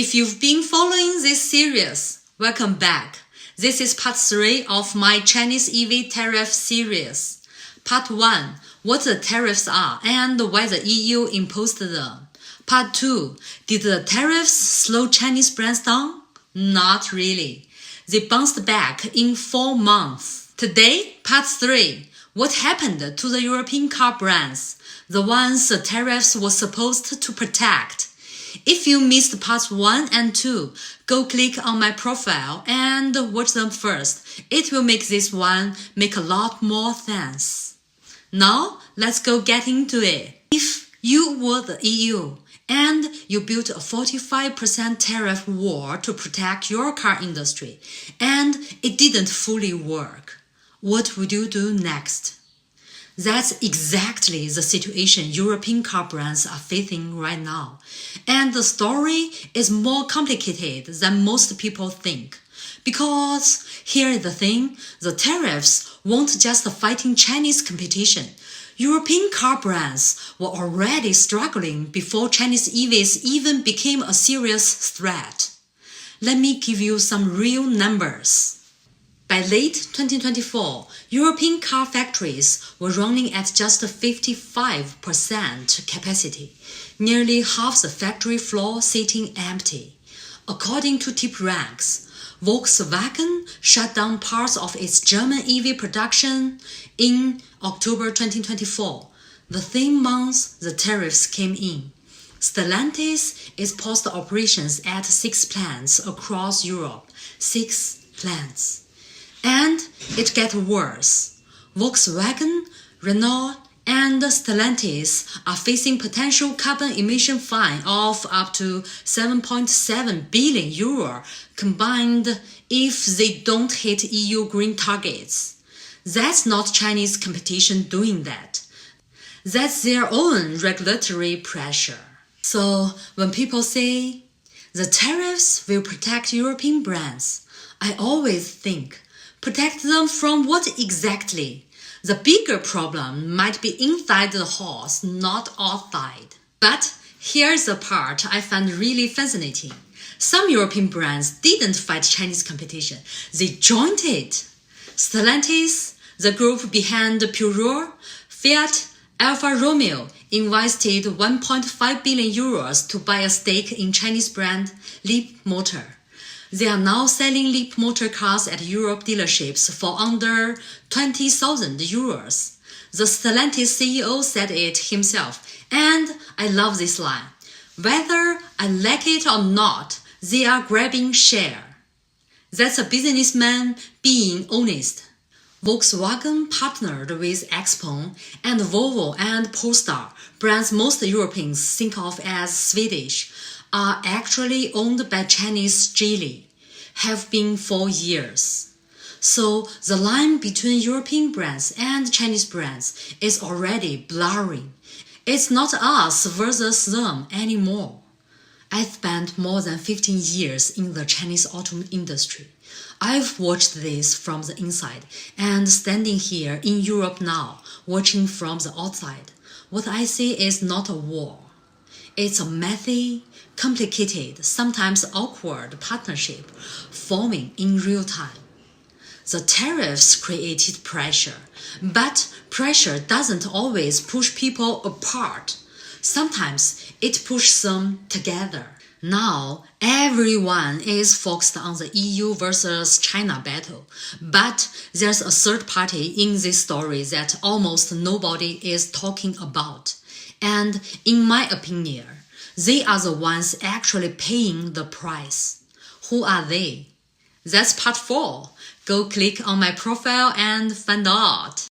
If you've been following this series, welcome back. This is part 3 of my Chinese EV tariff series. Part 1, what the tariffs are and why the EU imposed them. Part 2, did the tariffs slow Chinese brands down? Not really. They bounced back in 4 months. Today, part 3, what happened to the European car brands, the ones the tariffs were supposed to protect. If you missed parts 1 and 2, go click on my profile and watch them first. It will make this one make a lot more sense. Now, let's go get into it. If you were the EU and you built a 45% tariff wall to protect your car industry and it didn't fully work, what would you do next? That's exactly the situation European car brands are facing right now. And the story is more complicated than most people think. Because here is the thing, the tariffs weren't just fighting Chinese competition. European car brands were already struggling before Chinese EVs even became a serious threat. Let me give you some real numbers. By late 2024, European car factories were running at just 55% capacity, nearly half the factory floor sitting empty. According to TipRanks, Volkswagen shut down parts of its German EV production in October 2024, the same month the tariffs came in. Stellantis is paused operations at 6 plants across Europe. 6 plants. And it gets worse. Volkswagen, Renault, and Stellantis are facing potential carbon emission fine of up to 7.7 billion euro combined if they don't hit EU green targets. That's not Chinese competition doing that. That's their own regulatory pressure. So when people say, the tariffs will protect European brands, I always think, protect them from what exactly? The bigger problem might be inside the horse, not outside. But here's the part I find really fascinating. Some European brands didn't fight Chinese competition. They joined it. Stellantis, the group behind Peugeot, Fiat, Alfa Romeo invested 1.5 billion euros to buy a stake in Chinese brand Leapmotor. They are now selling Leapmotor cars at Europe dealerships for under 20,000 euros. The Stellantis CEO said it himself, and I love this line. Whether I like it or not, they are grabbing share. That's a businessman being honest. Volkswagen partnered with Xpeng, and Volvo and Polestar, brands most Europeans think of as Swedish, are actually owned by Chinese Geely, have been for years. So the line between European brands and Chinese brands is already blurring. It's not us versus them anymore. I spent more than 15 years in the Chinese auto industry. I've watched this from the inside, and standing here in Europe now, watching from the outside, what I see is not a war. It's a messy, complicated, sometimes awkward partnership forming in real time. The tariffs created pressure, but pressure doesn't always push people apart. Sometimes it pushes them together. Now, everyone is focused on the EU versus China battle, but there's a third party in this story that almost nobody is talking about. And in my opinion, they are the ones actually paying the price. Who are they? That's part 4. Go click on my profile and find out.